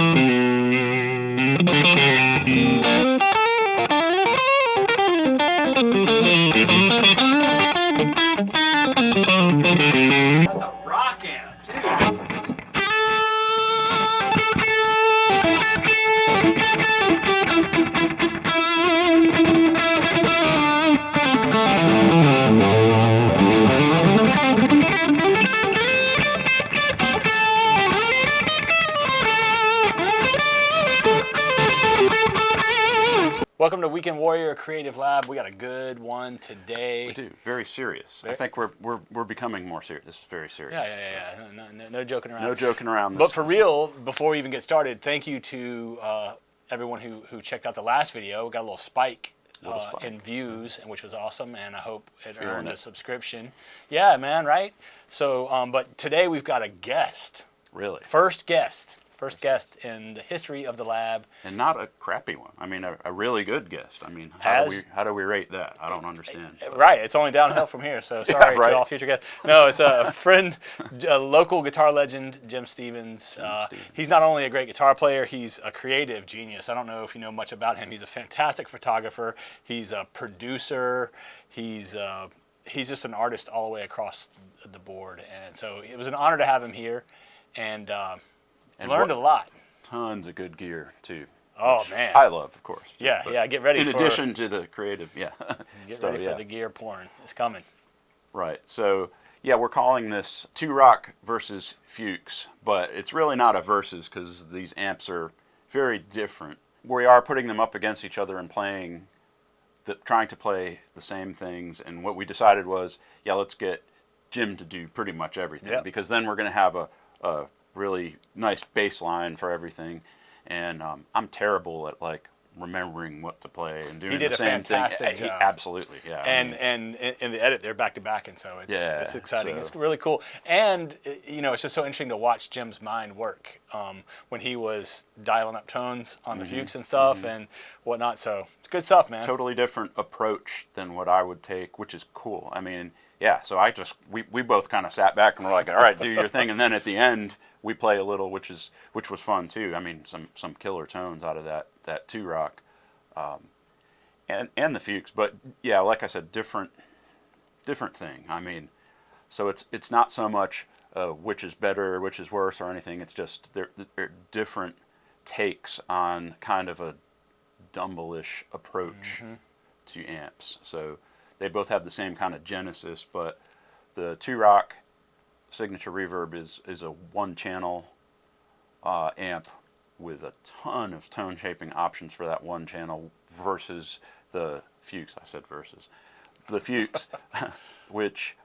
That's a rock amp, dude. Welcome to Weekend Warrior Creative Lab. We got a good one today. We do. Very serious. I think we're becoming more serious. This is very serious. Yeah. No joking around. No joking around. But for real, before we even get started, thank you to everyone who checked out the last video. We got a little spike in views, which was awesome, and I hope it earned a subscription. Yeah, man, right? So, but today we've got a guest. Really? First guest in the history of the lab. And not a crappy one. I mean, a really good guest. I mean, how do we rate that? I don't understand. Right, it's only downhill from here, so sorry to all future guests. No, it's a friend, a local guitar legend, Jim Stevens. He's not only a great guitar player, he's a creative genius. I don't know if you know much about him. He's a fantastic photographer. He's a producer. He's just an artist all the way across the board. And so it was an honor to have him here, and learned a lot. Tons of good gear too. Oh man, I love, of course. Yeah. Get ready. In addition to the creative, get ready for the gear porn. It's coming. Right. So yeah, we're calling this Two Rock versus Fuchs, but it's really not a versus because these amps are very different. We are putting them up against each other and trying to play the same things. And what we decided was, let's get Jim to do pretty much everything because then we're going to have a really nice bass line for everything, and I'm terrible at like remembering what to play and doing the same thing. He did a fantastic job. Absolutely, yeah. And in the edit, they're back to back, and so it's exciting. So. It's really cool, and it's just so interesting to watch Jim's mind work when he was dialing up tones on the Fuchs and stuff and whatnot. So it's good stuff, man. Totally different approach than what I would take, which is cool. I mean, so we both kind of sat back and were like, all right, do your thing, and then at the end we play a little, which was fun too. I mean, some killer tones out of that Two Rock, and the Fuchs. But yeah, like I said, different thing. I mean, so it's not so much which is better, which is worse, or anything. It's just they're different takes on kind of a Dumble-ish approach to amps. So they both have the same kind of genesis, but the Two Rock Signature Reverb is a one-channel amp with a ton of tone shaping options for that one channel versus the Fuchs. I said versus. The Fuchs, which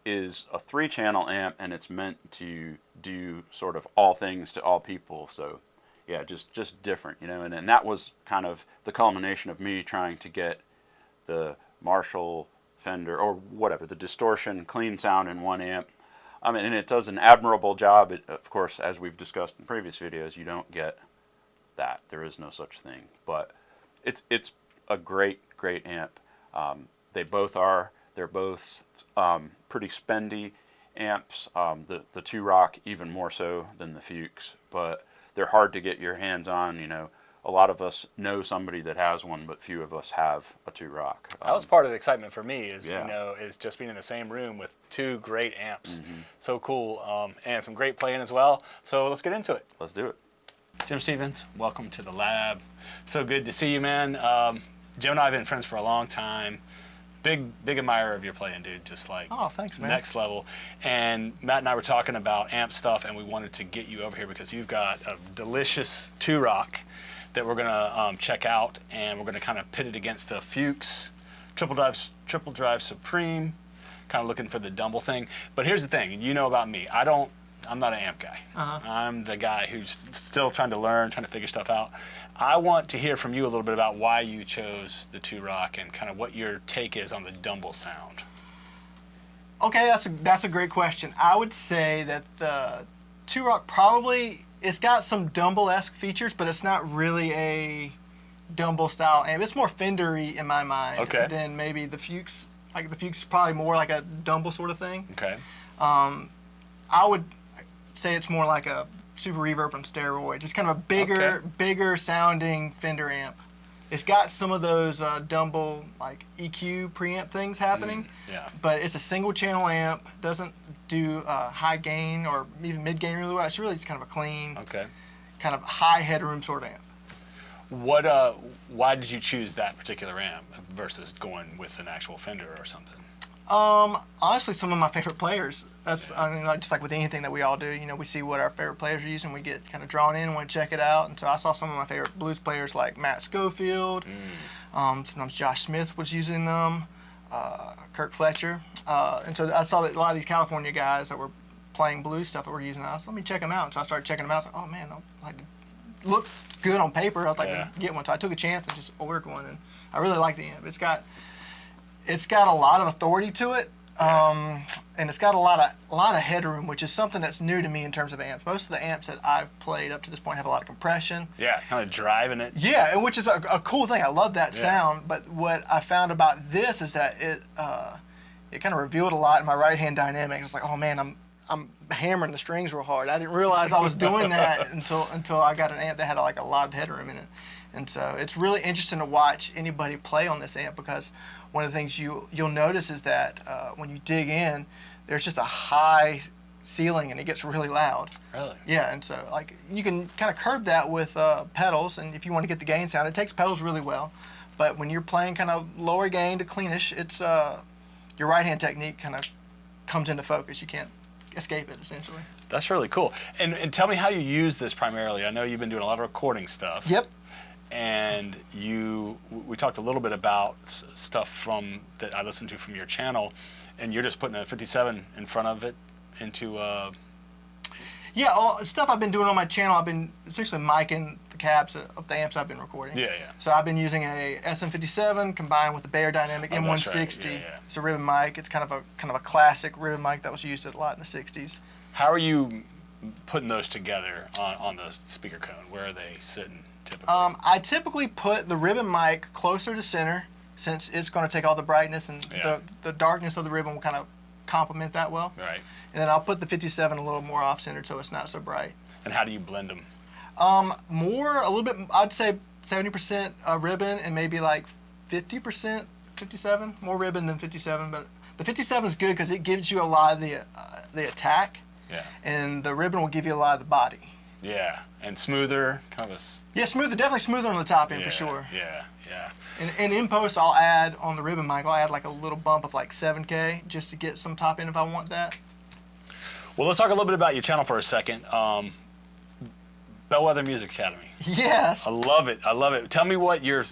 is a three-channel amp, and it's meant to do sort of all things to all people. So yeah, just different, and that was kind of the culmination of me trying to get the Marshall, Fender, or whatever, the distortion, clean sound in one amp. I mean, and it does an admirable job. Of course, as we've discussed in previous videos, you don't get that. There is no such thing. But it's a great amp. They're both pretty spendy amps. The Two Rock even more so than the Fuchs. But they're hard to get your hands on. A lot of us know somebody that has one, but few of us have a Two Rock. That was part of the excitement for me is just being in the same room with two great amps. So cool, and some great playing as well. So let's get into it. Let's do it. Jim Stevens, welcome to the lab. So good to see you, man. Jim and I have been friends for a long time. Big admirer of your playing, dude. Just like, oh, thanks, man. Next level. And Matt and I were talking about amp stuff, and we wanted to get you over here because you've got a delicious Two Rock that we're gonna check out, and we're gonna kind of pit it against a Fuchs Tripledrive Supreme, kind of looking for the Dumble thing. But here's the thing, about me. I'm not an amp guy. I'm the guy who's still trying to learn, trying to figure stuff out. I want to hear from you a little bit about why you chose the Two Rock and kind of what your take is on the Dumble sound. Okay, that's a great question. I would say that the Two Rock probably, it's got some Dumble-esque features, but it's not really a Dumble style amp. It's more Fender-y in my mind than maybe the Fuchs. Like the Fuchs is probably more like a Dumble sort of thing. Okay. I would say it's more like a Super Reverb on steroids. It's kind of a bigger sounding Fender amp. It's got some of those Dumble like EQ preamp things happening, Yeah. but it's a single channel amp. Doesn't do high gain or even mid gain really well. It's really just kind of a clean, kind of high headroom sort of amp. What? Why did you choose that particular amp versus going with an actual Fender or something? Honestly, some of my favorite players. I mean, just like with anything that we all do, you know, we see what our favorite players are using, we get kind of drawn in and want to check it out. And so I saw some of my favorite blues players like Matt Schofield. Sometimes Josh Smith was using them, Kirk Fletcher. And so I saw that a lot of these California guys that were playing blues stuff that were using it. I said, let me check them out. And so I started checking them out. I was like, oh man, it looks good on paper. I'd like to get one. So I took a chance and just ordered one. And I really like the amp. It's got a lot of authority to it, and it's got a lot of headroom, which is something that's new to me in terms of amps. Most of the amps that I've played up to this point have a lot of compression. Yeah, kind of driving it. Yeah, and which is a cool thing. I love that sound. But what I found about this is that it kind of revealed a lot in my right hand dynamics. It's like, oh man, I'm hammering the strings real hard. I didn't realize I was doing that until I got an amp that had like a lot of headroom in it. And so it's really interesting to watch anybody play on this amp, because one of the things you'll notice is that when you dig in, there's just a high ceiling and it gets really loud. Really? Yeah, and so like you can kind of curb that with pedals, and if you want to get the gain sound, it takes pedals really well. But when you're playing kind of lower gain to cleanish, it's your right hand technique kind of comes into focus. You can't escape it essentially. That's really cool. And tell me how you use this primarily. I know you've been doing a lot of recording stuff. Yep. And we talked a little bit about stuff that I listened to from your channel, and you're just putting a 57 in front of it into yeah, all stuff I've been doing on my channel. I've been essentially micing the cabs of the amps I've been recording. Yeah. So I've been using a SM57 combined with the Bayer Dynamic M160. Right. Yeah. It's a ribbon mic. It's kind of a classic ribbon mic that was used a lot in the 60s. How are you putting those together on the speaker cone? Where are they sitting typically? I typically put the ribbon mic closer to center, since it's going to take all the brightness, and the darkness of the ribbon will kind of complement that well. Right. And then I'll put the 57 a little more off-centered so it's not so bright. And how do you blend them? A little bit, I'd say 70% ribbon and maybe like 50% 57. More ribbon than 57, but the 57 is good because it gives you a lot of the attack. Yeah. And the ribbon will give you a lot of the body. Yeah. And smoother, kind of smoother, definitely smoother on the top end for sure. Yeah. And in post, I'll add on the ribbon mic, I'll add like a little bump of like 7K just to get some top end if I want that. Well, let's talk a little bit about your channel for a second. Bellwether Music Academy. Yes. I love it. Tell me what you're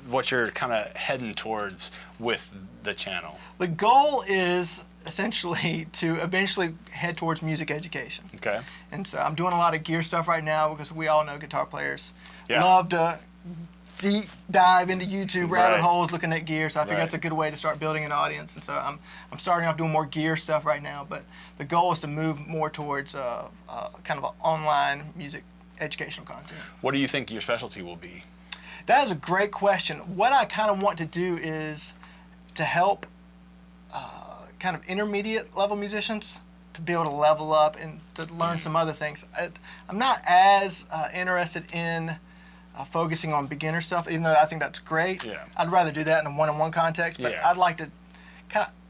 kind of heading towards with the channel. The goal is essentially to eventually head towards music education. Okay. And so I'm doing a lot of gear stuff right now because we all know guitar players Yeah. love to deep dive into YouTube rabbit holes looking at gear. So I figure that's a good way to start building an audience. And so I'm starting off doing more gear stuff right now. But the goal is to move more towards kind of an online music educational content. What do you think your specialty will be? That is a great question. What I kind of want to do is to help kind of intermediate level musicians to be able to level up and to learn some other things. I'm not as interested in focusing on beginner stuff, even though I think that's great. Yeah. I'd rather do that in a one-on-one context, but I'd like to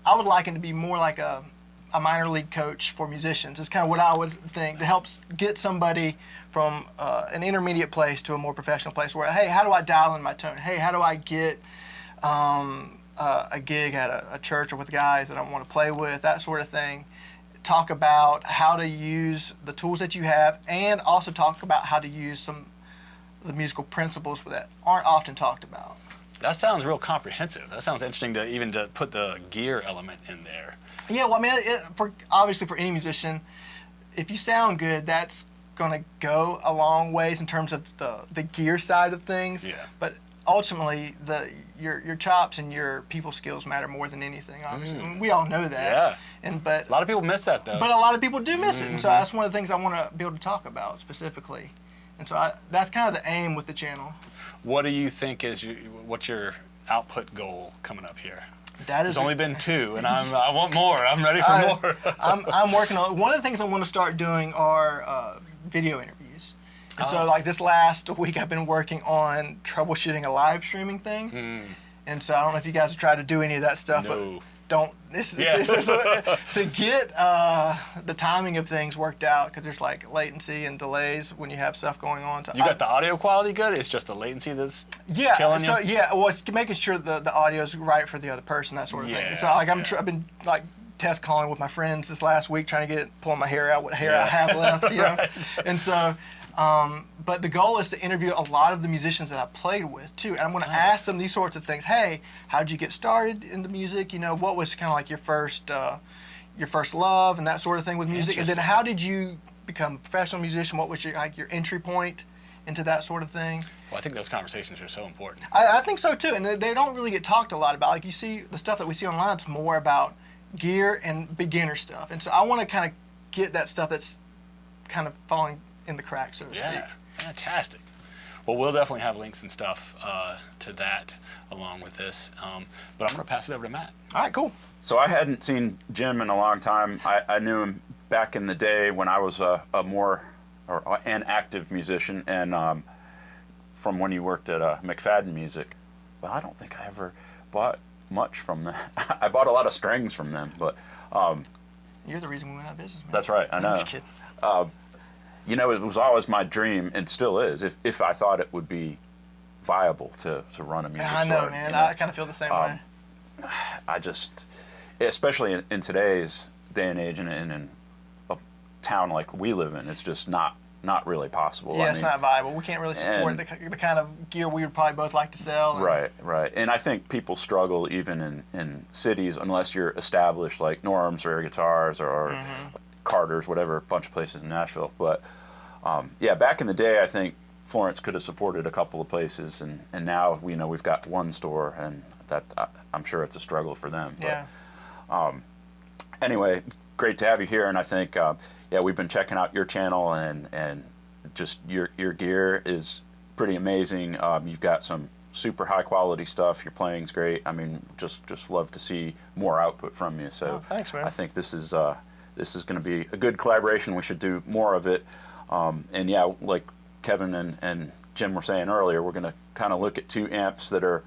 I would like it to be more like a minor league coach for musicians. It's kind of what I would think, that helps get somebody from an intermediate place to a more professional place where, hey, how do I dial in my tone? Hey, how do I get a gig at a church or with guys that I want to play with, that sort of thing. Talk about how to use the tools that you have, and also talk about how to use some of the musical principles that aren't often talked about. That sounds real comprehensive. That sounds interesting to put the gear element in there. Yeah, well, I mean, obviously for any musician, if you sound good, that's going to go a long ways in terms of the gear side of things. Yeah. But ultimately, your chops and your people skills matter more than anything, obviously. I mean, we all know that. Yeah. But a lot of people miss that, though. But a lot of people do miss it, and so that's one of the things I want to be able to talk about specifically. And so that's kind of the aim with the channel. What do you think what's your output goal coming up here? There's only been 2, and I want more. I'm ready for more. I'm working on. One of the things I want to start doing are video interviews. And so like this last week I've been working on troubleshooting a live streaming thing. And so I don't know if you guys have tried to do any of that stuff, but don't. This is to get the timing of things worked out, because there's like latency and delays when you have stuff going on. So you got the audio quality good? It's just the latency that's killing you? So well, it's making sure the audio's right for the other person, that sort of thing. So like I've been like test calling with my friends this last week, trying to pulling my hair out, what hair I have left, you know. And so, but the goal is to interview a lot of the musicians that I played with too, and I'm going to ask them these sorts of things. Hey, how did you get started in the music? You know, what was kind of like your first love and that sort of thing with music, and then how did you become a professional musician? What was your entry point into that sort of thing? Well, I think those conversations are so important. I think so too, and they don't really get talked a lot about. Like you see the stuff that we see online, it's more about gear and beginner stuff, and so I want to kind of get that stuff that's kind of falling in the cracks, so to speak. Yeah, fantastic. Well, we'll definitely have links and stuff to that along with this, but I'm going to pass it over to Matt. All right, cool. So I hadn't seen Jim in a long time. I knew him back in the day when I was an active musician, and from when he worked at McFadden Music. But I don't think I ever bought much from them. I bought a lot of strings from them, but you're the reason we went out of business, man. That's right. I know. I'm just kidding. You know, it was always my dream, and still is, if I thought it would be viable to run a music store. I know, man. You know? I kind of feel the same way. I just, especially in today's day and age, and in a town like we live in, it's just not really possible. Yeah, it's not viable. We can't really support the kind of gear we would probably both like to sell. Right. And I think people struggle even in cities unless you're established, like Norm's or Guitars or Carter's, whatever, a bunch of places in Nashville. But back in the day, I think Florence could have supported a couple of places, and now we've got one store, and that I'm sure it's a struggle for them. But, anyway, great to have you here, and I think we've been checking out your channel, and just your gear is pretty amazing. You've got some super high quality stuff. Your playing's great. I mean, just love to see more output from you. So thanks, man. I think this is going to be a good collaboration. We should do more of it. And yeah, like Kevin and Jim were saying earlier, we're going to kind of look at two amps that are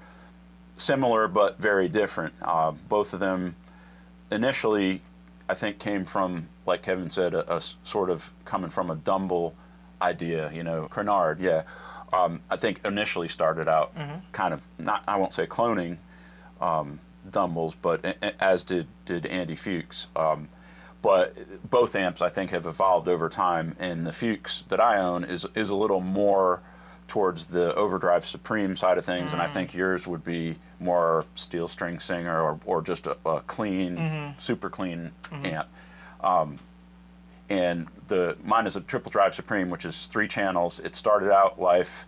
similar but very different. Both of them initially, I think, came from, like Kevin said, a sort of coming from a Dumble idea, Crenard, yeah. I think initially started out kind of, I won't say cloning Dumbles, but as did Andy Fuchs. But both amps, I think, have evolved over time, and the Fuchs that I own is a little more towards the Overdrive Supreme side of things, and I think yours would be more steel string singer or just a clean, super clean amp. And mine is a Tripledrive Supreme, which is 3 channels. It started out life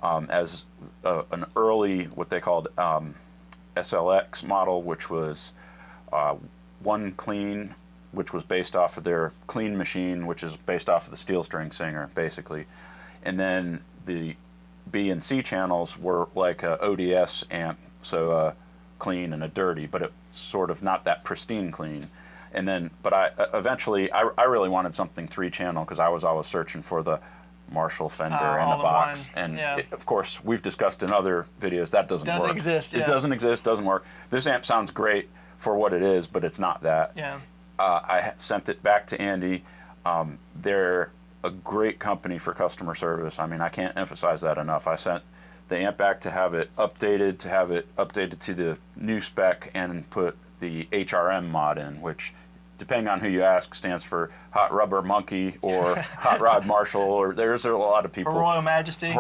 as an early, what they called SLX model, which was one clean, which was based off of their clean machine, which is based off of the steel string singer, basically. And then the B and C channels were like a ODS amp, so a clean and a dirty, but it sort of not that pristine clean. And then, but I eventually really wanted something 3-channel, because I was always searching for the Marshall Fender in a box. And of course, we've discussed in other videos that doesn't work. Exist. Yeah. It doesn't exist, doesn't work. This amp sounds great for what it is, but it's not that. Yeah. I sent it back to Andy. They're a great company for customer service. I mean, I can't emphasize that enough. I sent the amp back to have it updated to the new spec, and put the HRM mod in, which, depending on who you ask, stands for Hot Rubber Monkey or Hot Rod Marshall, or there's a lot of people. Or Royal Majesty.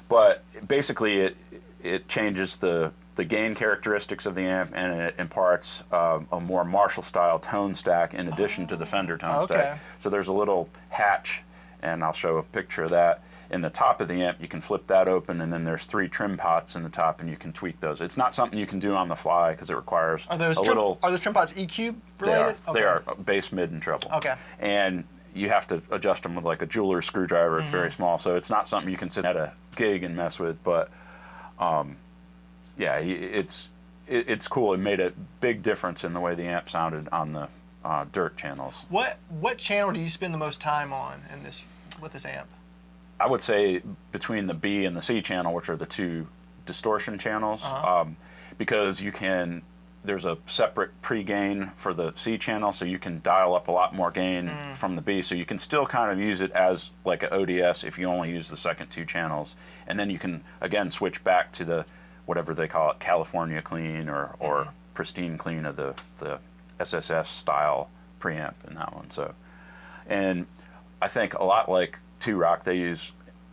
But basically, it changes the gain characteristics of the amp, and it imparts a more Marshall-style tone stack in addition to the Fender tone stack. So there's a little hatch, and I'll show a picture of that. In the top of the amp, you can flip that open, and then there's 3 trim pots in the top, and you can tweak those. It's not something you can do on the fly, because it requires Are those trim pots EQ related? They are bass, mid, and treble. Okay. And you have to adjust them with like a jeweler's screwdriver. It's very small, so it's not something you can sit at a gig and mess with. But it's cool. It made a big difference in the way the amp sounded on the dirt channels. What channel do you spend the most time on in this with this amp? I would say between the B and the C channel, which are the two distortion channels, because there's a separate pre-gain for the C channel, so you can dial up a lot more gain from the B, so you can still kind of use it as like an ODS if you only use the second two channels, and then you can again switch back to the whatever they call it, California clean or pristine clean of the SSS style preamp in that one. So, and I think a lot like Two Rock, they use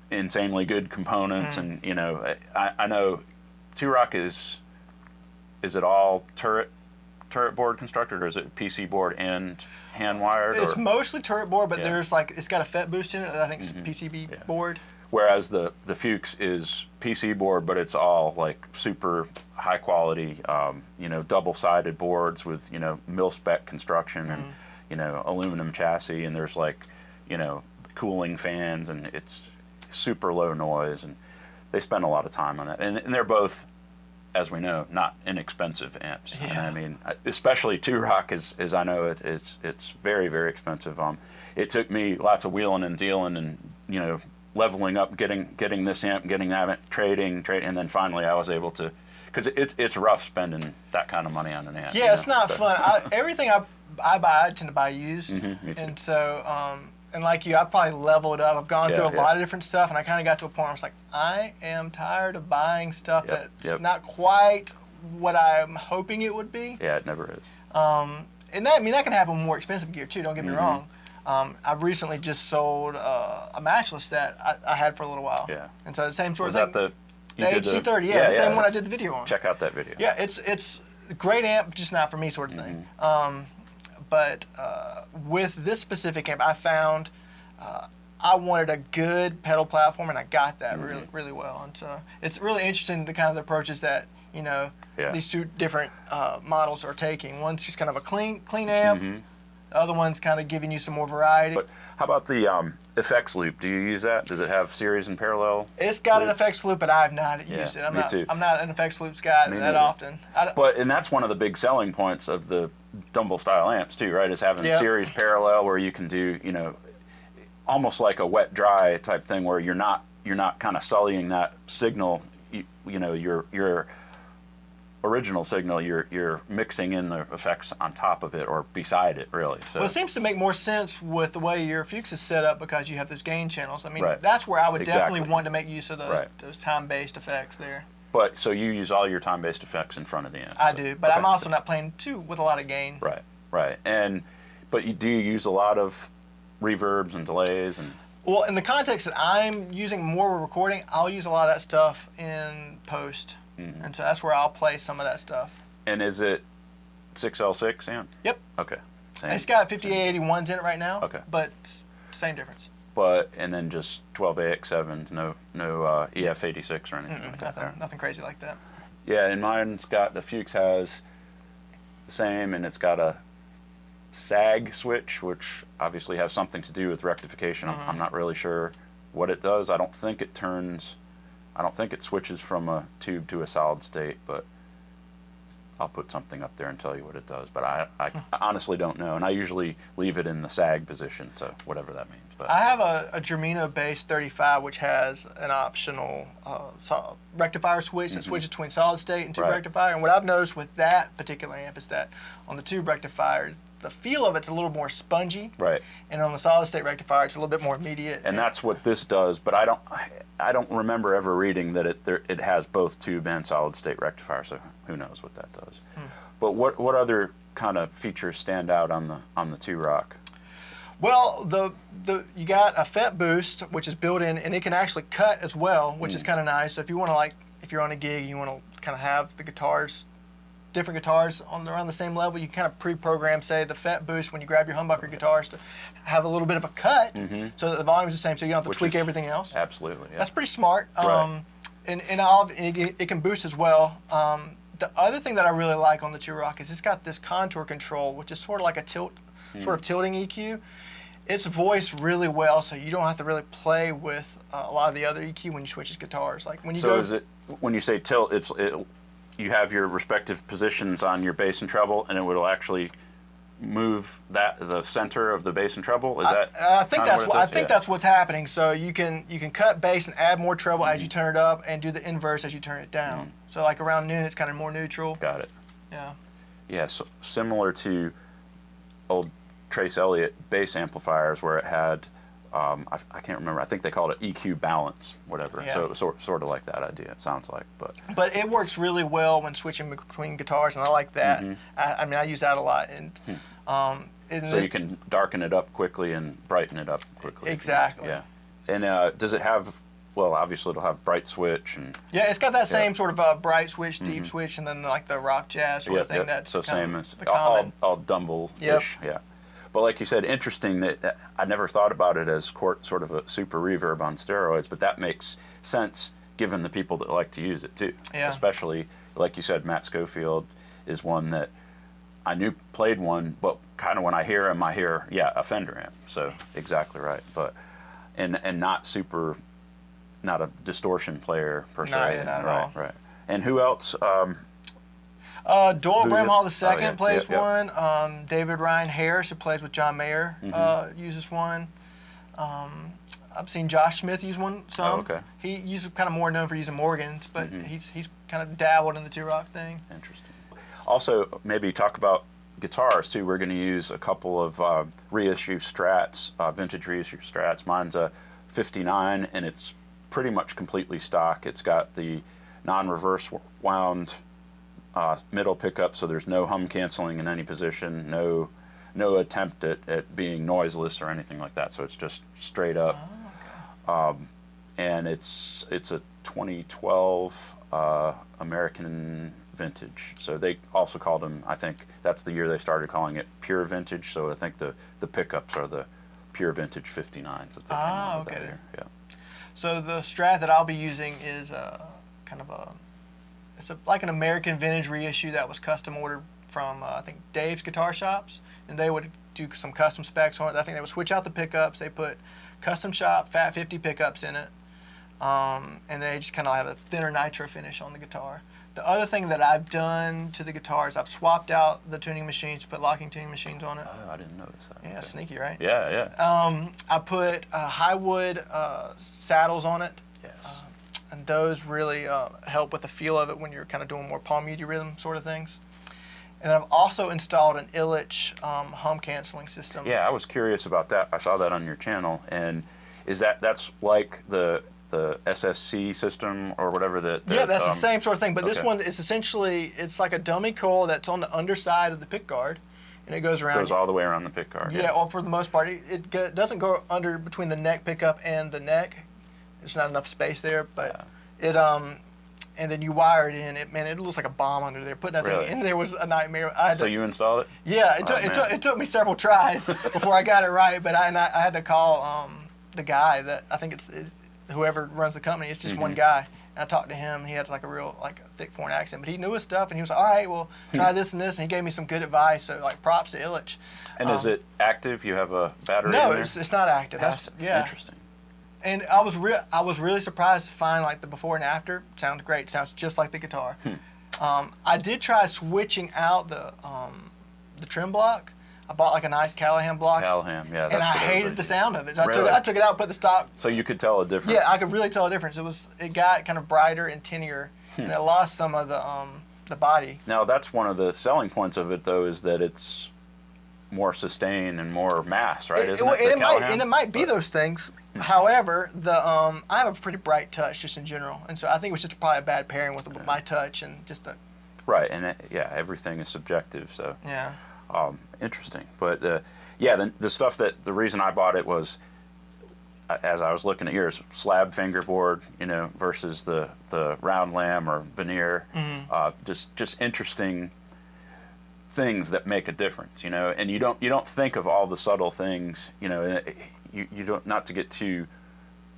insanely good components, and I know Two Rock is it all turret board constructed, or is it PC board and hand wired? It's mostly turret board, but there's it's got a FET boost in it that I think is PCB board. Whereas the Fuchs is PC board, but it's all like super high quality, double-sided boards with mil-spec construction and aluminum chassis, and there's cooling fans, and it's super low noise, and they spend a lot of time on that, and they're both, as we know, not inexpensive amps. Yeah. And I mean, especially Two Rock is I know it's very, very expensive. It took me lots of wheeling and dealing and leveling up, getting this amp, getting that amp, trading, and then finally I was able to, because it's rough spending that kind of money on an amp. Yeah, it's not fun. Everything I buy, I tend to buy used, me too. and so and like you, I've probably leveled up. I've gone through a lot of different stuff, and I kind of got to a point where I was like, I am tired of buying stuff that's not quite what I'm hoping it would be. Yeah, it never is. And that can happen with more expensive gear too. Don't get me wrong. I've recently just sold a matchless that I had for a little while. Yeah. And so the same sort Was of that thing. the HC30, the same one I did the video on. Check out that video. Yeah, it's a great amp, just not for me sort of thing. But with this specific amp, I found I wanted a good pedal platform, and I got that really, really well. And so it's really interesting the kind of approaches that these two different models are taking. One's just kind of a clean amp. The other one's kind of giving you some more variety. But how about the effects loop? Do you use that? Does it have series and parallel? It's got an effects loop, but I have not used it. I'm not an effects loops guy that often. And that's one of the big selling points of the Dumble style amps too, right? Is having series parallel, where you can do almost like a wet dry type thing, where you're not kind of sullying that signal. Your original signal, you're mixing in the effects on top of it or beside it, really. So. Well, it seems to make more sense with the way your Fuchs is set up, because you have those gain channels. I mean, that's where I would definitely want to make use of those time-based effects there. But so you use all your time-based effects in front of the amp? I do, but I'm also not playing with a lot of gain. Right. But do you use a lot of reverbs and delays and? Well, in the context that I'm using more recording, I'll use a lot of that stuff in post. And so that's where I'll play some of that stuff. And is it 6L6 amp? Yep. Okay. Same. It's got 5881s in it right now. Okay. But same difference. And then just 12AX7s, no EF86 or anything like that. Nothing crazy like that. Yeah, and mine's got, the Fuchs has the same, and it's got a sag switch, which obviously has something to do with rectification. I'm not really sure what it does. I don't think it switches from a tube to a solid state, but I'll put something up there and tell you what it does. But I honestly don't know, and I usually leave it in the sag position, so whatever that means. But I have a Germino Bass 35, which has an optional rectifier switch that switches between solid state and tube rectifier. And what I've noticed with that particular amp is that on the tube rectifier, the feel of it's a little more spongy. Right. And on the solid state rectifier, it's a little bit more immediate. And that's what this does, but I don't remember ever reading that it has both tube and solid state rectifier, so who knows what that does. But what other kind of features stand out on the Two Rock? Well, you got a FET boost, which is built in, and it can actually cut as well, which is kind of nice. So if you want to, if you're on a gig, you want to kind of have the different guitars around the same level, you kind of pre-program, say, the FET boost when you grab your humbucker guitars to have a little bit of a cut, so that the volume's the same, so you don't have to tweak everything else. Absolutely, yeah. That's pretty smart. And it can boost as well. The other thing that I really like on the Two Rock is it's got this contour control, which is sort of like a sort of tilting EQ. It's voiced really well, so you don't have to really play with a lot of the other EQ when you switch guitars. Like when you is it, when you say tilt, you have your respective positions on your bass and treble, and it will actually move the center of the bass and treble? Is that? I think kinda that's what what it I does? think Yeah. that's what's happening. So you can cut bass and add more treble as you turn it up, and do the inverse as you turn it down. So like around noon, it's kind of more neutral. Got it. Yeah. Yeah, so similar to old Trace Elliott bass amplifiers where it had, I can't remember, I think they called it EQ balance, whatever. Yeah. So it was sort of like that idea, it sounds like. But it works really well when switching between guitars, and I like that. I mean, I use that a lot. And So you can darken it up quickly and brighten it up quickly. Exactly. Yeah. And does it have, well, obviously it'll have bright switch and... Yeah, it's got that same sort of bright switch, deep switch, and then like the rock jazz sort of thing. That's so kind same of as the common. all Dumble-ish. Yep. Yeah. But like you said, interesting that I never thought about it as sort of a super reverb on steroids, but that makes sense given the people that like to use it too. Yeah. Especially, like you said, Matt Schofield is one that I knew played one, but kind of when I hear him, I hear, a Fender amp. So exactly right. But and not a distortion player per se. Not at all. Right. And who else? Doyle Who Bramhall is- II plays yeah. one. David Ryan Harris, who plays with John Mayer, uses one. I've seen Josh Smith use one some. Oh, okay. He uses kind of more known for using Morgans, but he's kind of dabbled in the two-rock thing. Interesting. Also, maybe talk about guitars too. We're going to use a couple of reissue Strats, vintage reissue Strats. Mine's a '59, and it's pretty much completely stock. It's got the non-reverse wound middle pickup, so there's no hum canceling in any position, no attempt at being noiseless or anything like that. So it's just straight up. Oh, okay. And it's a 2012 American vintage. So they also called them, I think that's the year they started calling it pure vintage. So I think the pickups are the pure vintage 59s that they came out with that okay. year. Yeah. So the Strat that I'll be using is like an American vintage reissue that was custom ordered from I think Dave's Guitar Shops, and they would do some custom specs on it. I think they would switch out the pickups. They put custom shop Fat 50 pickups in it, and they just kind of have a thinner nitro finish on the guitar. The other thing that I've done to the guitar is I've swapped out the tuning machines to put locking tuning machines on it. Oh, I didn't notice that. Yeah, Okay. sneaky, right? Yeah. I put high wood saddles on it. Yes. And those really help with the feel of it when you're kind of doing more palm muted rhythm sort of things. And I've also installed an Ilitch hum canceling system. Yeah, I was curious about that. I saw that on your channel, and that's like the SSC system or whatever that. Yeah, that's the same sort of thing. But this okay. one is essentially, it's like a dummy coil that's on the underside of the pick guard, and it goes around. Goes all the way around the pick guard. Yeah, or for the most part, it doesn't go under between the neck pickup and the neck. There's not enough space there, but it and then you wire it in. It looks like a bomb under there. Putting that Really? thing in there was a nightmare. So you installed it? Yeah, Oh, it took me several tries before I got it right. But I had to call the guy that I think it's whoever runs the company. It's just one guy. And I talked to him. He had like a real thick foreign accent, but he knew his stuff. And he was like, "All right, well, try this and this." And he gave me some good advice. So props to Ilitch. And is it active? You have a battery No, in there? it's not active. That's Interesting. And I was really surprised to find the before and after. Sounds great. Sounds just like the guitar. I did try switching out the trim block. I bought a nice Callahan block. Callahan, yeah. And I what hated everybody- the sound of it. So Really? I took it out, put the stock. So you could tell a difference. Yeah, I could really tell a difference. It got kind of brighter and tinnier, and it lost some of the body. Now that's one of the selling points of it, though, is that it's more sustain and more mass, right? Isn't it? It might be those things. However, I have a pretty bright touch just in general, and so I think it was just probably a bad pairing with my touch and just the. Right, and everything is subjective, so. Yeah. Interesting, but the stuff the reason I bought it was, as I was looking at yours, slab fingerboard, versus the round lamb or veneer, just interesting things that make a difference, and you don't think of all the subtle things, you don't, not to get too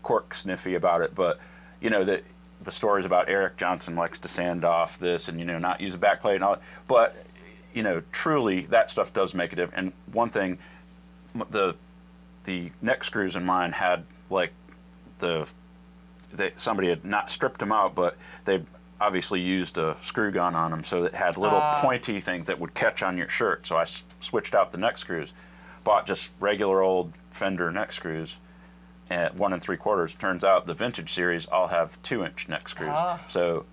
cork sniffy about it, but the stories about Eric Johnson likes to sand off this and not use a backplate and all that, but truly that stuff does make a difference. And one thing, the neck screws in mine had somebody had not stripped them out, but they obviously used a screw gun on them, so it had little pointy things that would catch on your shirt. So I switched out the neck screws, bought just regular old Fender neck screws at 1 3/4. Turns out the vintage series all have 2-inch neck screws. So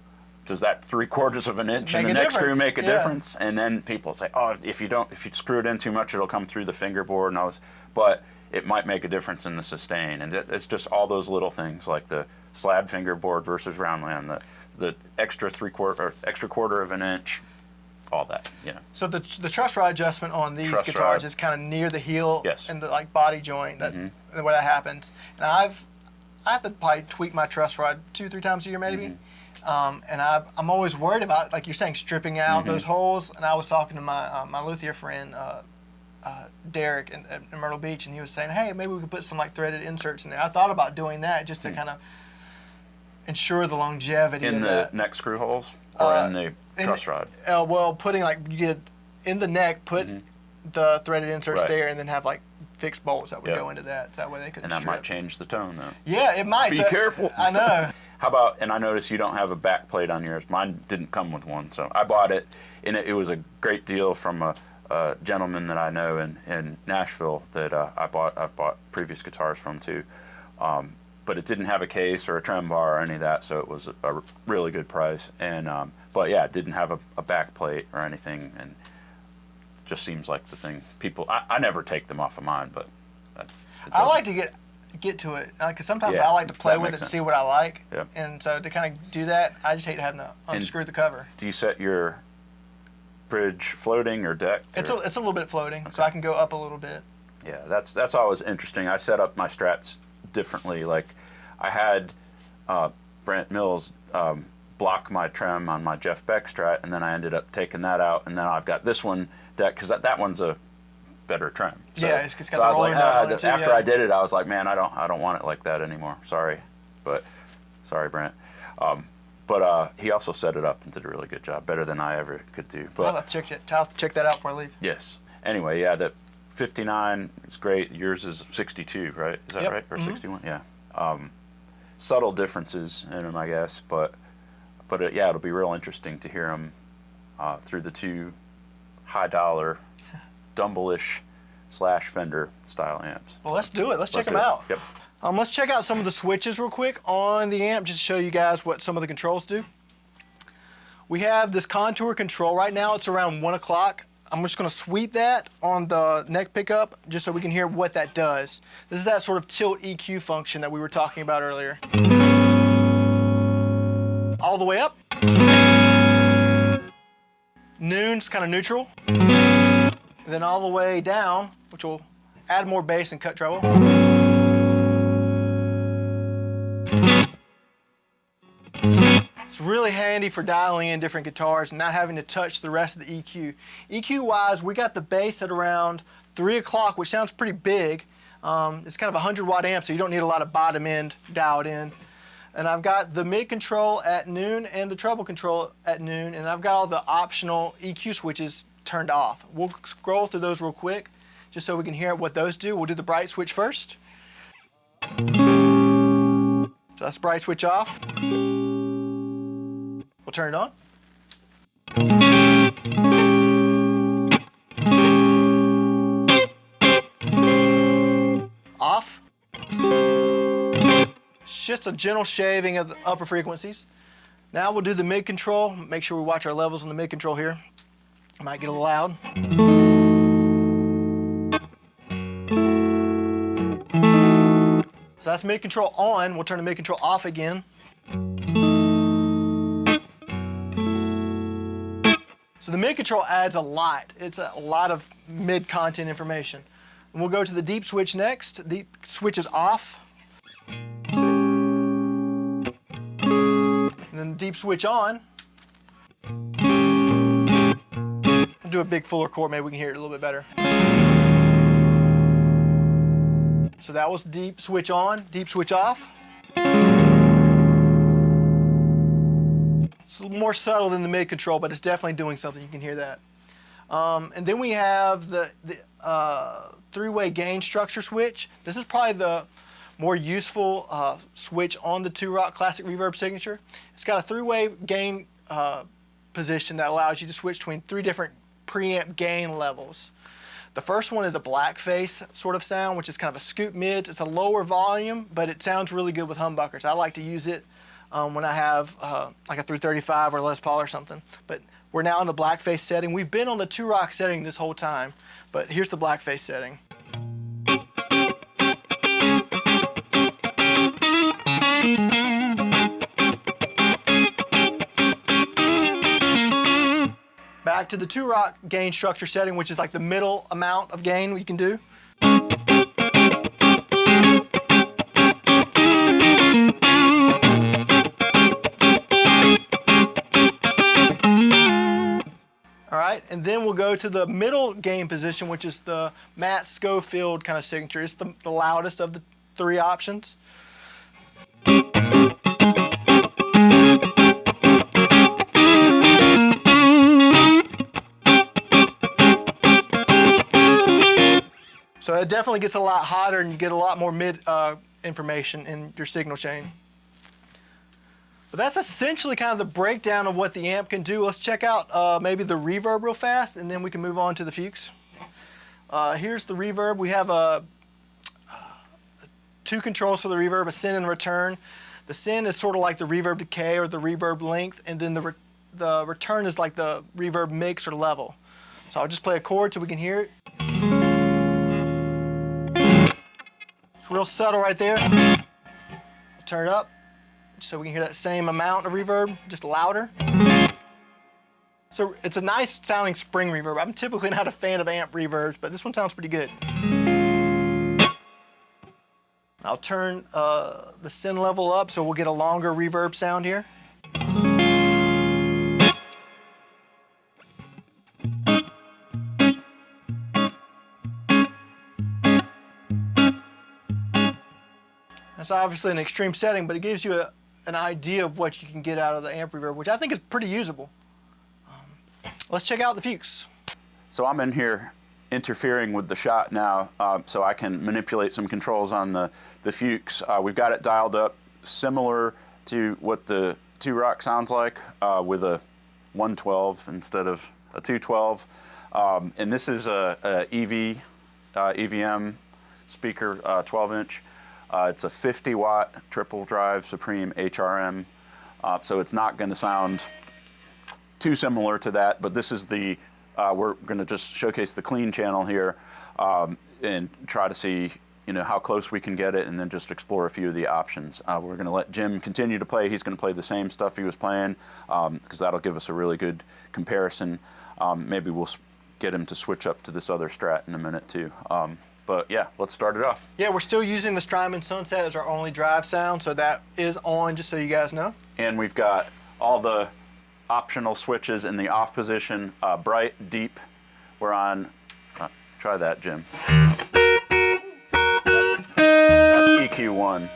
does that 3/4 of an inch in the neck screw make a difference? And then people say, oh, if you screw it in too much, it'll come through the fingerboard and all this. But it might make a difference in the sustain. And it's just all those little things, like the slab fingerboard versus round land, the extra 3/4 or extra 1/4 of an inch, all that, you know. So the truss rod adjustment on these Truss guitars rod. is kind of near the heel Yes. and the like body joint that where that happens. And I have to probably tweak my truss rod 2-3 times a year maybe. And I'm always worried about, like you're saying, stripping out those holes. And I was talking to my luthier friend Derek in Myrtle Beach, and he was saying, hey, maybe we could put some like threaded inserts in there. I thought about doing that just to kind of ensure the longevity In of the that. neck screw holes or in the truss rod? Well, putting like you get in the neck, put the threaded inserts Right. there, and then have like fixed bolts that would go into that. So that way they couldn't And that strip. might change the tone, though. Yeah, it might. Be So- careful. I know. How about, and I noticed you don't have a back plate on yours. Mine didn't come with one, so I bought it, and it was a great deal from a gentleman that I know in Nashville that I've bought previous guitars from too. But it didn't have a case or a trem bar or any of that, so it was a really good price. And but yeah, it didn't have a back plate or anything, and it just seems like the thing people. I never take them off of mine, but I like to get to it because sometimes I like to play that with it makes and sense. see what I like. Yeah. And so to kind of do that, I just hate having to unscrew the cover. Do you set your bridge floating or decked? It's a little bit floating, so I can go up a little bit. Yeah, that's always interesting. I set up my Strats differently. Like I had Brent Mills block my trem on my Jeff Beck Strat, and then I ended up taking that out, and then I've got this one decked because that one's a better trem. So, Yeah, it's got so the I was like, rolling bar on it too, after yeah. I did it, I was like, man, I don't want it like that anymore. Sorry, Brent. But he also set it up and did a really good job, better than I ever could do. But I'll have to check that out before I leave. yes. Anyway, yeah, that 59 is great. Yours is 62, right? Is that Yep. right? Or 61? Yeah. Subtle differences in them, I guess, but yeah, it'll be real interesting to hear them through the two high-dollar Dumble-ish / Fender style amps. Well, let's do it. Let's check do them it. out. Yep. Let's check out some of the switches real quick on the amp, just to show you guys what some of the controls do. We have this contour control. Right now it's around 1 o'clock. I'm just going to sweep that on the neck pickup just so we can hear what that does. This is that sort of tilt EQ function that we were talking about earlier. All the way up. Noon's kind of neutral. And then all the way down, which will add more bass and cut treble. It's really handy for dialing in different guitars and not having to touch the rest of the EQ. EQ-wise, we got the bass at around 3 o'clock, which sounds pretty big. It's kind of a 100-watt amp, so you don't need a lot of bottom end dialed in. And I've got the mid control at noon and the treble control at noon, and I've got all the optional EQ switches turned off. We'll scroll through those real quick just so we can hear what those do. We'll do the bright switch first. So that's bright switch off. We'll turn it on. Off. It's just a gentle shaving of the upper frequencies. Now we'll do the mid control. Make sure we watch our levels on the mid control here. Might get a little loud. So that's mid control on. We'll turn the mid control off again. So the mid control adds a lot. It's a lot of mid content information. And we'll go to the deep switch next. Deep switch is off. And then the deep switch on. We'll do a big fuller chord, maybe we can hear it a little bit better. So that was deep switch on, deep switch off. It's a little more subtle than the mid control, but it's definitely doing something. You can hear that. And then we have the three-way gain structure switch. This is probably more useful switch on the Rock Classic Reverb Signature. It's got a 3-way gain position that allows you to switch between 3 different preamp gain levels. The first one is a blackface sort of sound, which is kind of a scoop mids. It's a lower volume, but it sounds really good with humbuckers. I like to use it when I have like a 335 or Les Paul or something. But we're now in the blackface setting. We've been on the Rock setting this whole time, but here's the blackface setting. Back to the Rock gain structure setting, which is like the middle amount of gain we can do. All right, and then we'll go to the middle gain position, which is the Matt Schofield kind of signature. It's the loudest of the 3 options. So it definitely gets a lot hotter and you get a lot more mid information in your signal chain. But that's essentially kind of the breakdown of what the amp can do. Let's check out maybe the reverb real fast and then we can move on to the Fuchs. Here's the reverb. We have 2 controls for the reverb, a send and return. The send is sort of like the reverb decay or the reverb length, and then the return is like the reverb mix or level. So I'll just play a chord so we can hear it. It's real subtle right there. I'll turn it up so we can hear that same amount of reverb, just louder. So it's a nice sounding spring reverb. I'm typically not a fan of amp reverbs, but this one sounds pretty good. I'll turn the send level up so we'll get a longer reverb sound here. That's obviously an extreme setting, but it gives you an idea of what you can get out of the amp reverb, which I think is pretty usable. Let's check out the Fuchs. So I'm in here interfering with the shot now, so I can manipulate some controls on the Fuchs. We've got it dialed up similar to what the Rock sounds like, with a 112 instead of a 212. And this is a EVM speaker, 12-inch. It's a 50-watt Tripledrive Supreme HRM, so it's not going to sound too similar to that, but this is the, we're going to just showcase the clean channel here and try to see, you know, how close we can get it, and then just explore a few of the options. We're going to let Jim continue to play. He's going to play the same stuff he was playing, because that'll give us a really good comparison. Maybe we'll get him to switch up to this other Strat in a minute too. But yeah, let's start it off. Yeah, we're still using the Strymon Sunset as our only drive sound, so that is on, just so you guys know. And we've got all the optional switches in the off position, bright, deep. We're on, try that, Jim. That's EQ1,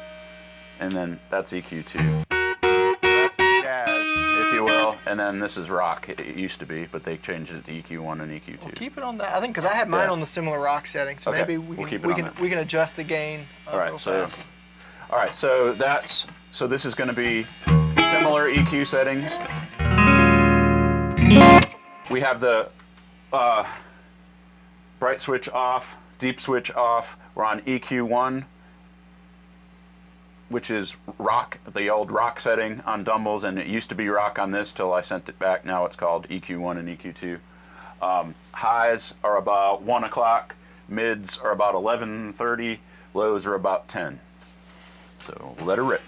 and then that's EQ2. That's jazz, if you will, and then this is rock. It used to be, but they changed it to EQ1 and EQ2. We'll keep it on that. I think because I had mine on the similar rock setting, so Okay, maybe we'll we can adjust the gain. All right, so this is going to be similar EQ settings. We have the bright switch off, deep switch off. We're on EQ1, which is rock, the old rock setting on Dumbles, and it used to be rock on this till I sent it back. Now it's called EQ1 and EQ2. Highs are about 1 o'clock, mids are about 11:30, lows are about 10. So let her rip.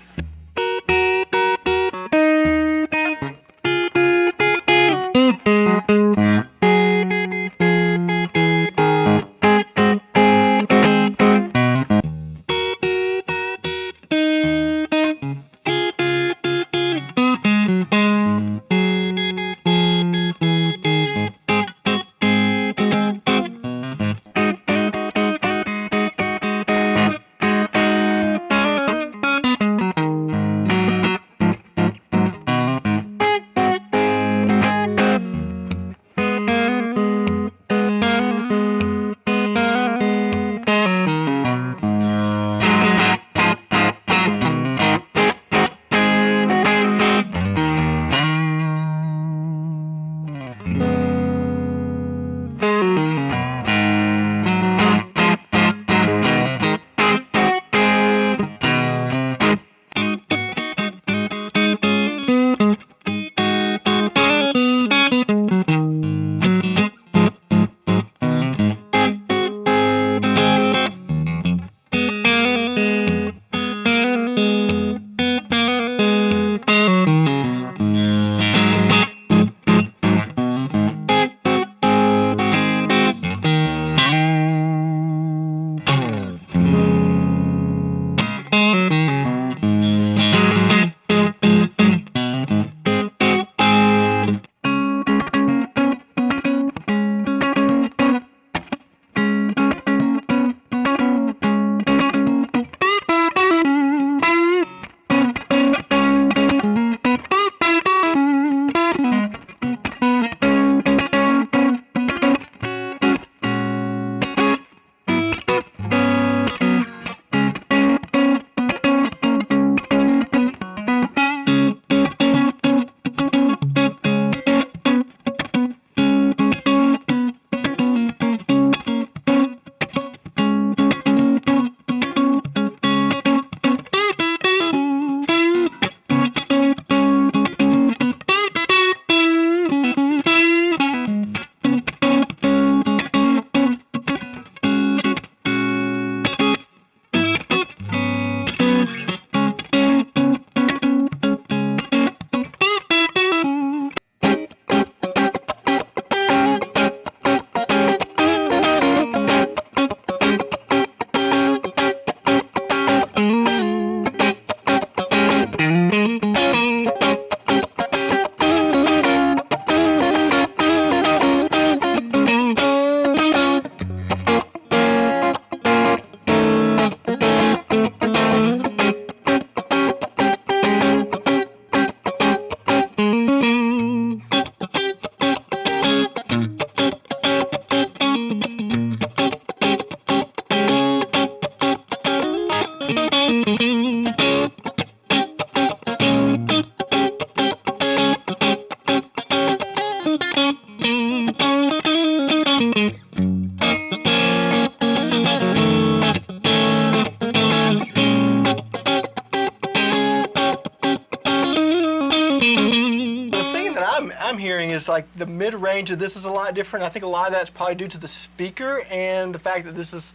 I'm hearing is like the mid range of this is a lot different. I think a lot of that's probably due to the speaker and the fact that this is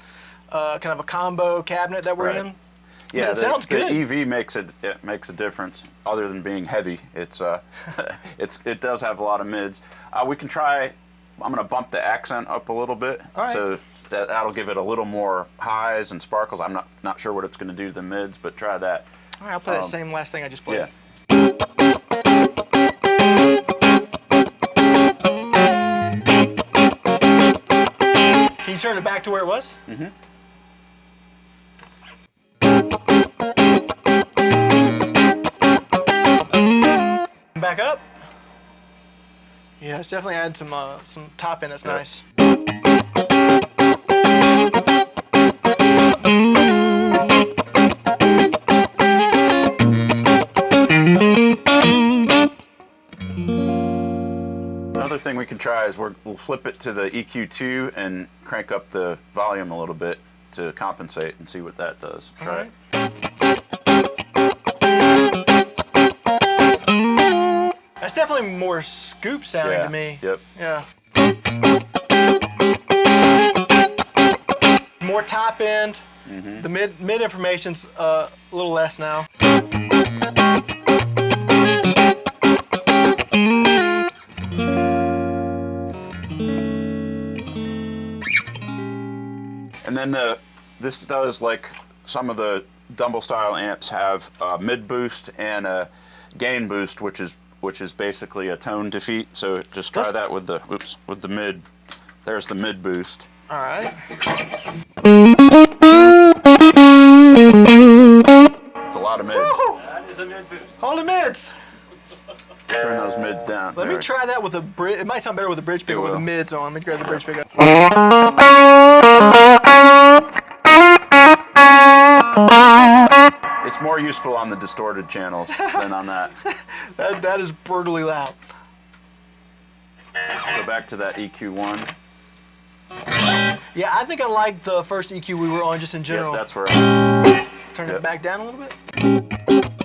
kind of a combo cabinet that we're Right. in. Yeah, it sounds good. The EV makes it makes a difference. Other than being heavy, it does have a lot of mids. We can try. I'm going to bump the accent up a little bit, All right. so that'll give it a little more highs and sparkles. I'm not sure what it's going to do to the mids, but try that. All right, I'll play that same last thing I just played. Yeah. Can you turn it back to where it was? Mm-hmm. Back up. Yeah, it's definitely added some top in. That's Yeah. nice. Another thing we can try is we'll flip it to the EQ2 and crank up the volume a little bit to compensate and see what that does. All Try right. it. That's definitely more scoop sounding Yeah. to me. Yep. Yeah. More top end. Mm-hmm. The mid information's a little less now. And then this does, like some of the Dumble style amps have a mid boost and a gain boost, which is basically a tone defeat. So just try that with the mid. There's the mid boost. All right. It's a lot of mids. Woo! That is a mid boost. Hold the mids. Turn those mids down. Let me try that with a bridge. It might sound better with a bridge pickup with the will. mids on. Let me grab the bridge pickup. It's more useful on the distorted channels than on that. That is brutally loud. Go back to that EQ1. Yeah, I think I like the first EQ we were on just in Yep, general. that's where. Turn it yep. back down a little bit.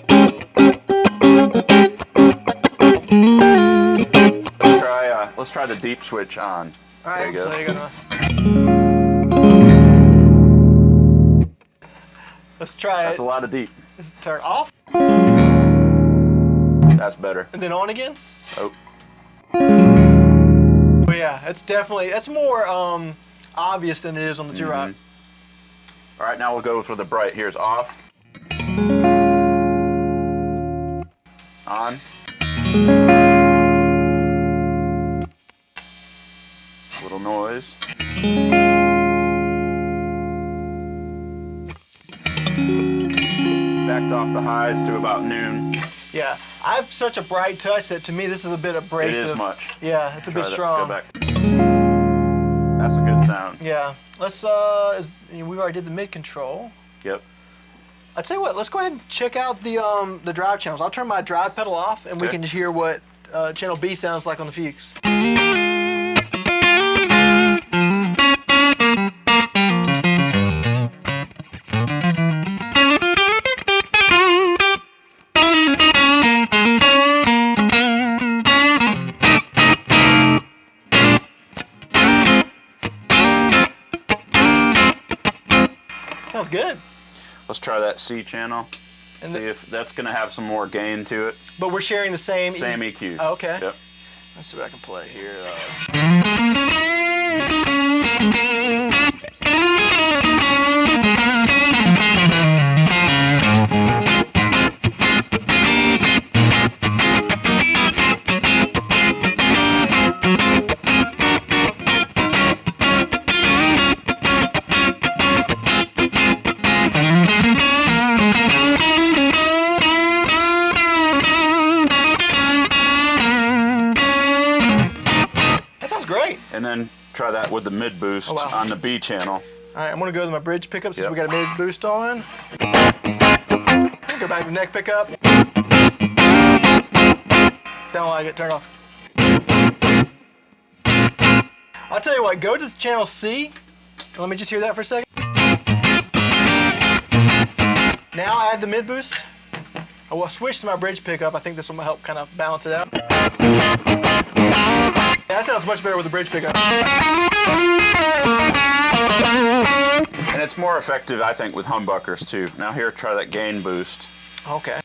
Let's try the deep switch on. All right, There you go. play enough. Let's try That's it. a lot of deep. Let's turn off That's better. and then on again. Oh, Oh yeah, that's more obvious than it is on the T-Rock. all right. Now we'll go for the bright. Here's off. On. Little noise. Backed off the highs to about noon. Yeah, I have such a bright touch that to me this is a bit abrasive. It is much. Yeah, it's a bit Try that. strong. Go back. That's a good sound. Yeah, let's we already did the mid control. Yep. I'll tell you what, let's go ahead and check out the drive channels. I'll turn my drive pedal off and we Okay. can just hear what channel B sounds like on the Fuchs. Sounds good. Let's try that C channel. And See if that's going to have some more gain to it. But we're sharing the same Same EQ. Oh, okay. Yep. Let's see what I can play here. That sounds great. And then try that with the mid boost Oh, wow. on the B channel. All right, I'm gonna go with my bridge pickup since Yep. we got a mid boost on. Go back to neck pickup. Don't like it. Turn it off. I'll tell you what. Go to channel C. Let me just hear that for a second. Now add the mid boost. I will switch to my bridge pickup. I think this will help kind of balance it out. Yeah, that sounds much better with the bridge pickup. And it's more effective, I think, with humbuckers too. Now here, try that gain boost. Okay.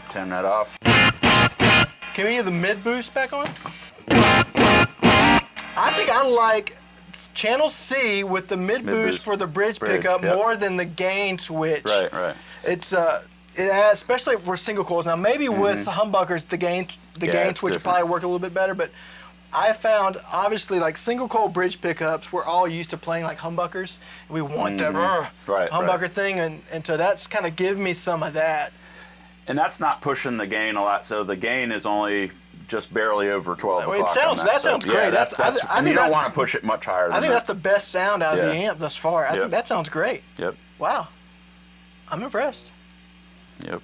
Turn that off. Can we get the mid boost back on? I think I like channel C with the mid boost for the bridge pickup more than the gain switch. Right. It's it has, especially for single coils. Now maybe with humbuckers the gain switch will probably work a little bit better, but I found obviously like single coil bridge pickups, we're all used to playing like humbuckers, and we want that humbucker thing, and so that's kind of give me some of that. And that's not pushing the gain a lot, so the gain is only just barely over 12 o'clock. It sounds that sounds great. Yeah, you don't want to push it much higher than that. I think that's the best sound out of the amp thus far. I think that sounds great. Yep. Wow. I'm impressed. Yep.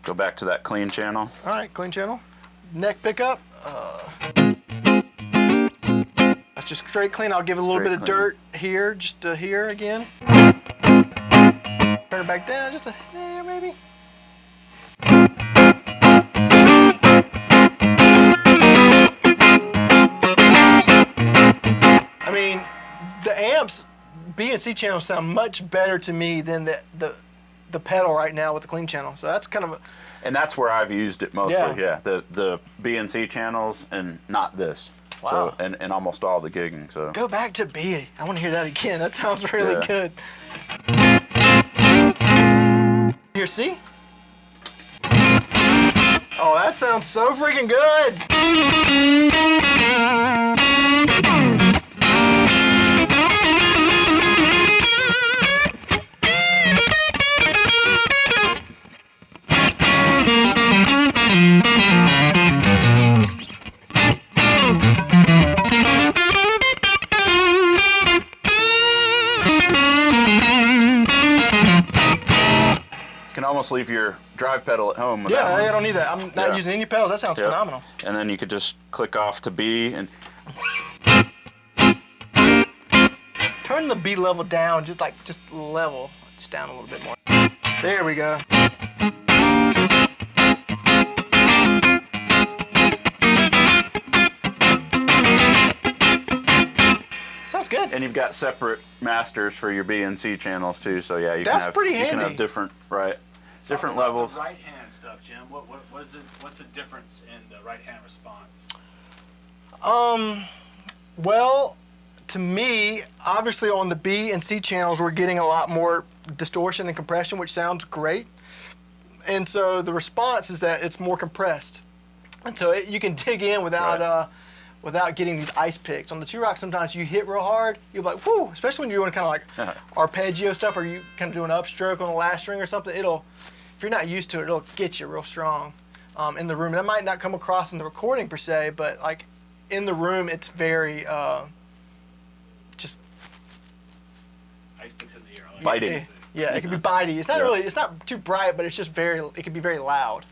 Go back to that clean channel. All right, clean channel. Neck pickup. That's just straight clean. I'll give it a little bit of dirt here, just to here again. Turn it back down just a hair maybe. I mean, the amps, B and C channels sound much better to me than the pedal right now with the clean channel. So that's kind of a... And that's where I've used it mostly, the B and C channels and not this. Wow. So, and almost all the gigging, so. Go back to B. I want to hear that again. That sounds really good. Here, C? Oh, that sounds so freaking good. You can almost leave your drive pedal at home. Yeah, I don't need that. I'm not using any pedals. That sounds phenomenal. And then you could just click off to B and turn the B level down, just level, just down a little bit more. There we go. Sounds good. And you've got separate masters for your B and C channels too, so yeah, you can have different different levels. The right hand stuff, Jim. What is it? What's the difference in the right hand response? Well, to me, obviously on the B and C channels, we're getting a lot more distortion and compression, which sounds great. And so the response is that it's more compressed, and so you can dig in without without getting these ice picks. On the two rock, sometimes you hit real hard, you'll be like, whoo, especially when you're doing kind of like arpeggio stuff, or you kind of do an upstroke on the last string or something, if you're not used to it, it'll get you real strong in the room. And that might not come across in the recording per se, but like in the room, it's very just ice picks in the ear. Biting. Yeah, it can be bitey. It's not really, it's not too bright, but it's just it can be very loud.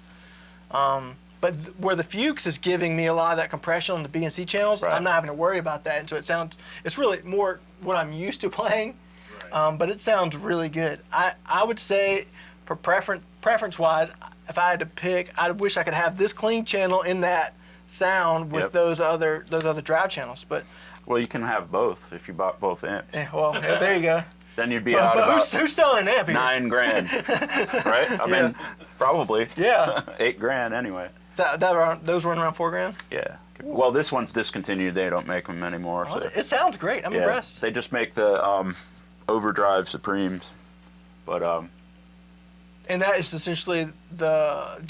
But where the Fuchs is giving me a lot of that compression on the B and C channels, I'm not having to worry about that. And so it's really more what I'm used to playing, but it sounds really good. I would say for preference-wise, if I had to pick, I wish I could have this clean channel in that sound with those other drive channels. But well, you can have both if you bought both amps. Yeah, there you go. Then you'd be out about who's selling an amp here? $9,000, right? I mean, probably. Yeah. $8,000 anyway. Those run around $4,000? Yeah. Well, this one's discontinued. They don't make them anymore. So. It sounds great. I'm impressed. They just make the Overdrive Supremes, but and that is essentially the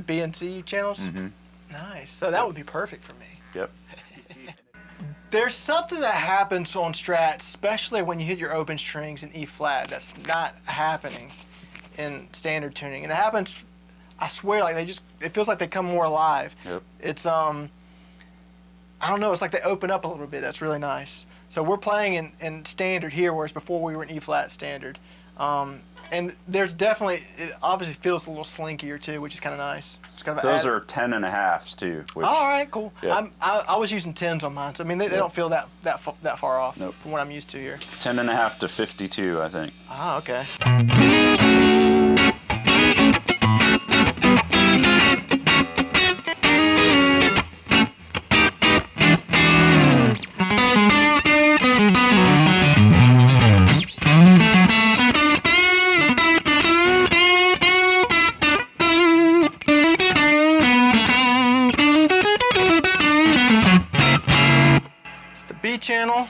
B and C channels. Mm-hmm. Nice. So that would be perfect for me. Yep. There's something that happens on Strats, especially when you hit your open strings in E flat, that's not happening in standard tuning, and it happens. I swear, like it feels like they come more alive. Yep. It's I don't know, it's like they open up a little bit. That's really nice. So we're playing in standard here, whereas before we were in E flat standard. And there's definitely, it obviously feels a little slinkier too, which is kind of nice. It's kind of Those are 10.5s too. Which, all right, cool. Yeah. I was using 10s on mine, so I mean they don't feel that far off Nope. from what I'm used to here. 10.5 to 52, I think. Ah, okay. It's the B channel.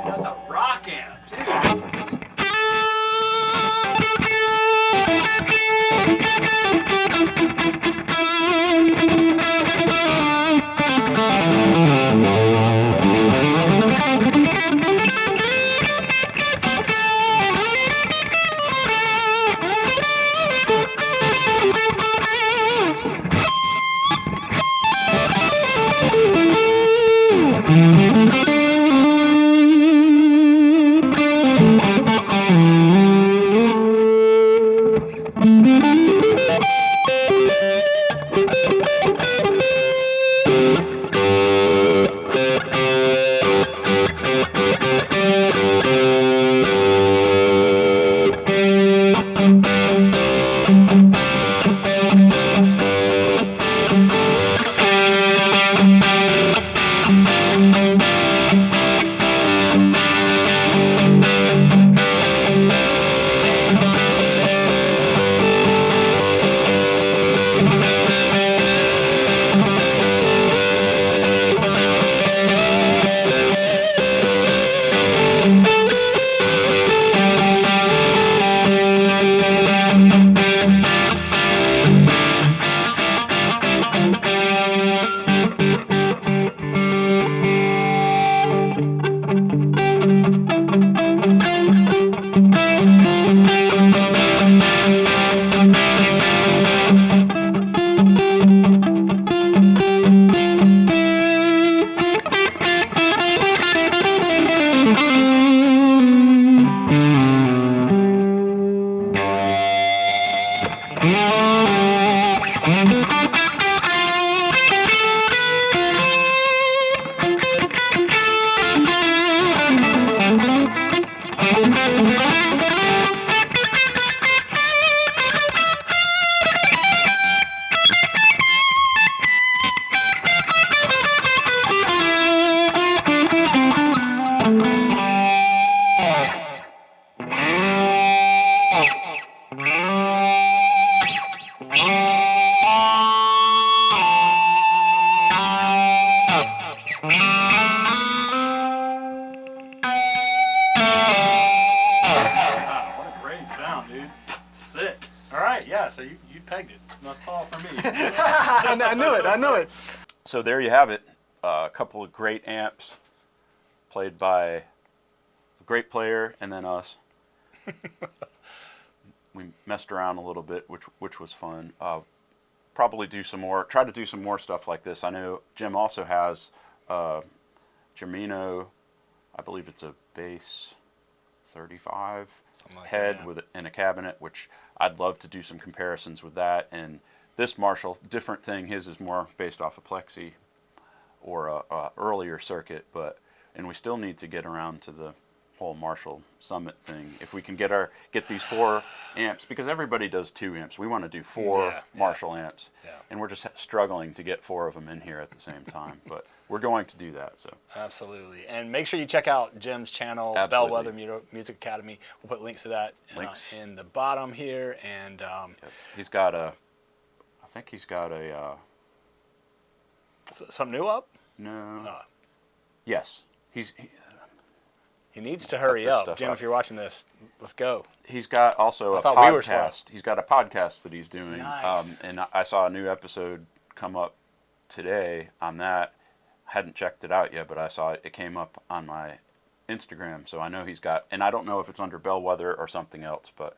That's a rock amp, dude. So you pegged it. That's all for me. I knew it. I knew it. So there you have it. A couple of great amps played by a great player and then us. We messed around a little bit, which was fun. Probably do some more. Try to do some more stuff like this. I know Jim also has Gemino. I believe it's a bass 35 like head that. with in a cabinet, which I'd love to do some comparisons with that. And this Marshall, different thing. His is more based off of Plexi or a earlier circuit, and we still need to get around to the whole Marshall Summit thing. If we can get these 4 amps, because everybody does 2 amps. We want to do 4 Marshall amps, and we're just struggling to get 4 of them in here at the same time. But we're going to do that. So absolutely, and make sure you check out Jim's channel, Absolutely. Bellwether Music Academy. We'll put links to that in the bottom here, and he's got I think he's got a some new up. no. Yes, He needs to hurry this up. stuff Jim, out. if you're watching this, let's go. He's got also a thought we were slow. podcast. He's got a podcast that he's doing. Nice. And I saw a new episode come up today on that. I hadn't checked it out yet, but I saw it came up on my Instagram. So I know he's got, and I don't know if it's under Bellwether or something else, but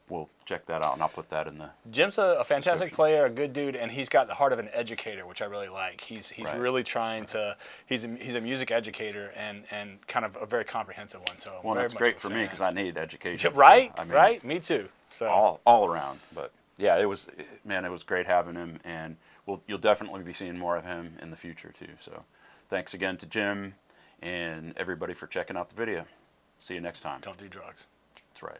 we'll check that out, and I'll put that in the Jim's a fantastic description. player, a good dude, and he's got the heart of an educator, which I really like. He's Right. really trying to. He's a music educator and kind of a very comprehensive one. So I'm Well, very that's much great a for me fan. because I need education. Right, I mean, right. Me too. So all around. But yeah, it was great having him, and you'll definitely be seeing more of him in the future too. So thanks again to Jim and everybody for checking out the video. See you next time. don't do drugs. That's right.